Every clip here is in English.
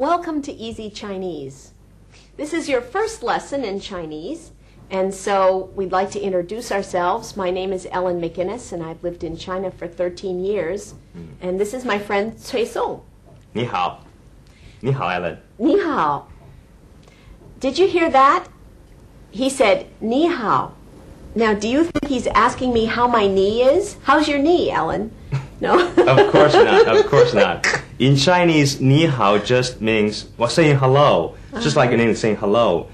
Welcome to Easy Chinese. This is your first lesson in Chinese, and so we'd like to introduce ourselves. My name is Ellen McInnes, and I've lived in China for 13 years. And this is my friend Cui Song. 你好. 你好, Ellen. 你好. Did you hear that? He said, 你好. Now, do you think he's asking me how my knee is? How's your knee, Ellen? No? Of course not. Of course not. In Chinese, 你好 just means saying hello, just like in English saying hello.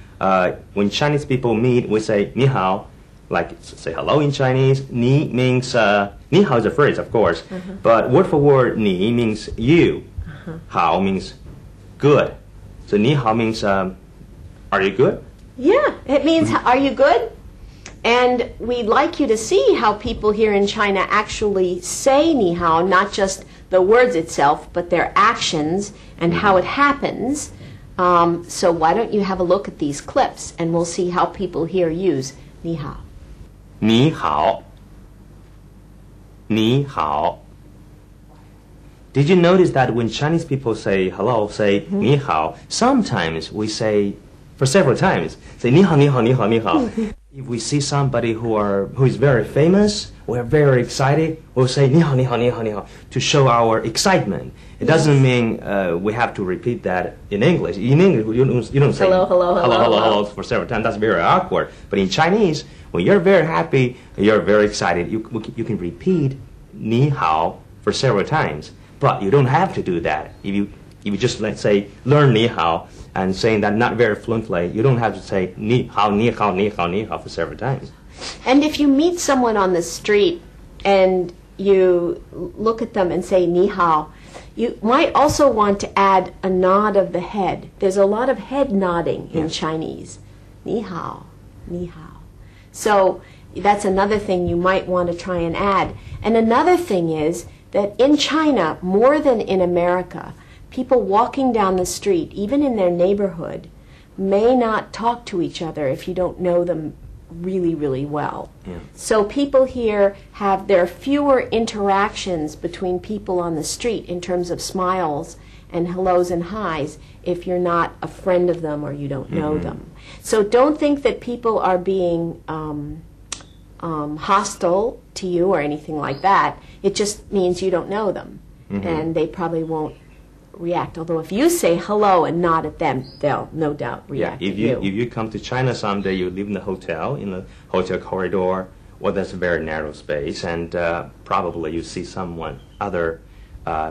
When Chinese people meet, we say 你好, like say hello in Chinese. 你 means 你好 is a phrase, of course, but word for word 你 means you. 好 means good. So 你好 means are you good? Yeah, it means are you good? And we'd like you to see how people here in China actually say 你好, not just the words itself, but their actions and how it happens. So why don't you have a look at these clips, and we'll see how people here use 你好. 你好. 你好. Did you notice that when Chinese people say hello, say 你好, sometimes we say for several times, say 你好, 你好, 你好, 你好. If we see somebody who is very famous, we're very excited, we'll say 你好, 你好, 你好, 你好 to show our excitement. It doesn't mean we have to repeat that in English. In English, you don't say hello for several times. That's very awkward. But in Chinese, when you're very happy, you're very excited, you can repeat 你好 for several times. But you don't have to do that. If you just, let's say, learn 你好, and saying that not very fluently, you don't have to say 你好, 你好, 你好, 你好 for several times. And if you meet someone on the street and you look at them and say 你好, you might also want to add a nod of the head. There's a lot of head nodding in Chinese. 你好, 你好. So that's another thing you might want to try and add. And another thing is that in China, more than in America, people walking down the street, even in their neighborhood, may not talk to each other if you don't know them really, really well. Yeah. So people here there are fewer interactions between people on the street in terms of smiles and hellos and highs if you're not a friend of them or you don't know them. So don't think that people are being hostile to you or anything like that. It just means you don't know them, and they probably won't react. Although if you say hello and nod at them, they'll no doubt react. If you come to China someday, you live in the hotel corridor, well, that's a very narrow space, and probably you see other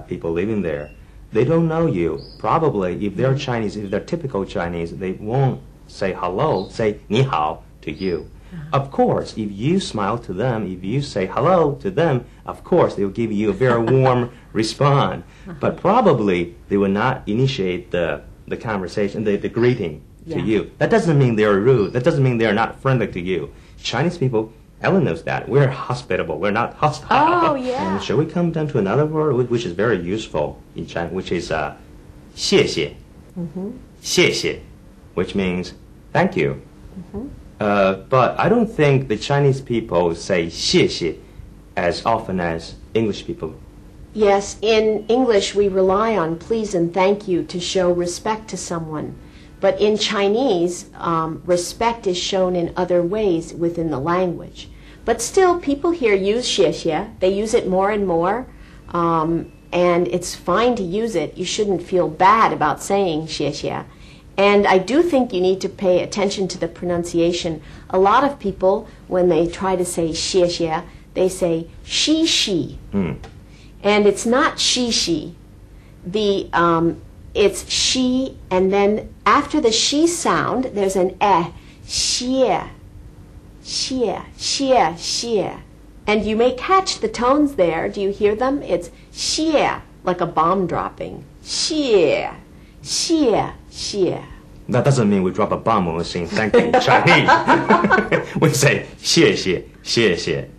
people living there. They don't know you. Probably, if they're Chinese, if they're typical Chinese, they won't say hello, say 你好 to you. Of course, if you smile to them, if you say hello to them, of course, they'll give you a very warm response. But probably they will not initiate the conversation, the greeting to you. That doesn't mean they're rude. That doesn't mean they're not friendly to you. Chinese people, Ellen knows that. We're hospitable. We're not hostile. Oh, yeah. And shall we come down to another word which is very useful in China, which is 谢谢. 谢谢, which means thank you. But I don't think the Chinese people say 谢谢 as often as English people. Yes, in English we rely on please and thank you to show respect to someone. But in Chinese, respect is shown in other ways within the language. But still, people here use 谢谢. They use it more and more, and it's fine to use it. You shouldn't feel bad about saying 谢谢. And I do think you need to pay attention to the pronunciation. A lot of people, when they try to say 谢谢, they say 西西. And it's not 西西. It's she, and then after the she sound, there's an 谢, 谢, 谢, 谢. And you may catch the tones there. Do you hear them? It's 谢, like a bomb dropping. 谢, 谢, 谢. That doesn't mean we drop a bomb when we sing thank you in Chinese. We say 谢谢, 谢谢.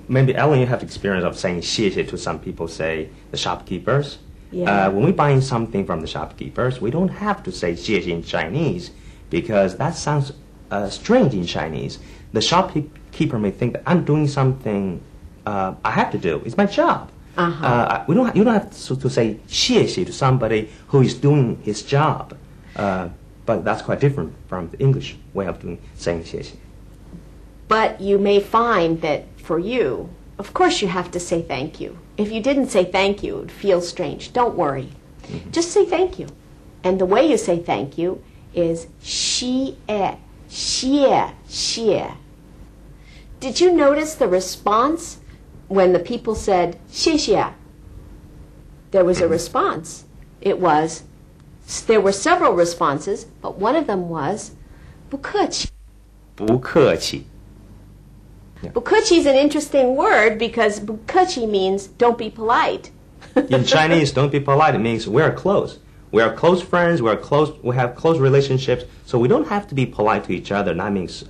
Maybe, Ellen, you have experience of saying 谢谢 to some people, say, the shopkeepers. Yeah. When we buy something from the shopkeepers, we don't have to say 谢谢 in Chinese because that sounds strange in Chinese. The shopkeeper may think that I'm doing something I have to do. It's my job. You don't have to say 谢谢 to somebody who is doing his job. But that's quite different from the English way of saying 谢谢. But you may find that for you, of course you have to say thank you. If you didn't say thank you, it would feel strange. Don't worry. Just say thank you. And the way you say thank you is 谢谢. Did you notice the response when the people said 谢谢? There was a response. There were several responses, but one of them was 不客气. 不客气. Yeah. 不客气 is an interesting word because 不客气 means don't be polite. In Chinese, don't be polite means we are close. We are close friends, we have close relationships, so we don't have to be polite to each other. That means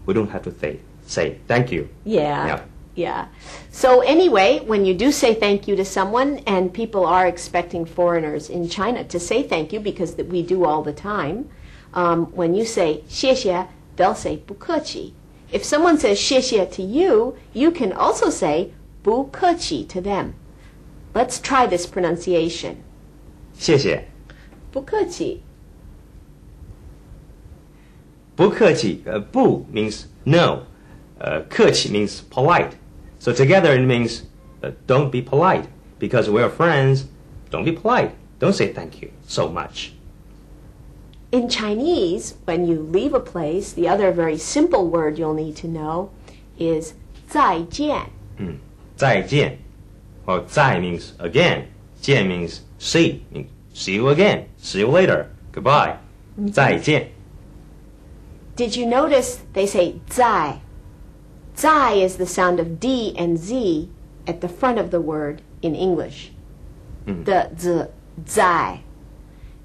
we don't have to say thank you. Yeah. So anyway, when you do say thank you to someone, and people are expecting foreigners in China to say thank you because we do all the time, when you say 谢谢, they'll say 不客气. If someone says 谢谢 to you, you can also say 不客气 to them. Let's try this pronunciation. 谢谢. 不客气. 不客气. 不 means no. 客气 means polite. So together it means don't be polite. Because we're friends, don't be polite. Don't say thank you so much. In Chinese, when you leave a place, the other very simple word you'll need to know is 再见. 再见. Well, 再 means again. 见 means see. Means see you again. See you later. Goodbye. 再见. Did you notice they say 在? 在 is the sound of D and Z at the front of the word in English. The z, 在.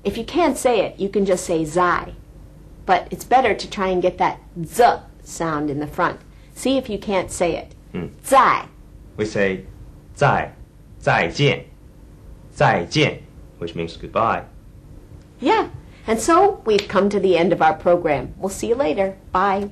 If you can't say it, you can just say 在. But it's better to try and get that z sound in the front. See if you can't say it. 在. We say 在见, 再见, which means goodbye. Yeah. And so we've come to the end of our program. We'll see you later. Bye.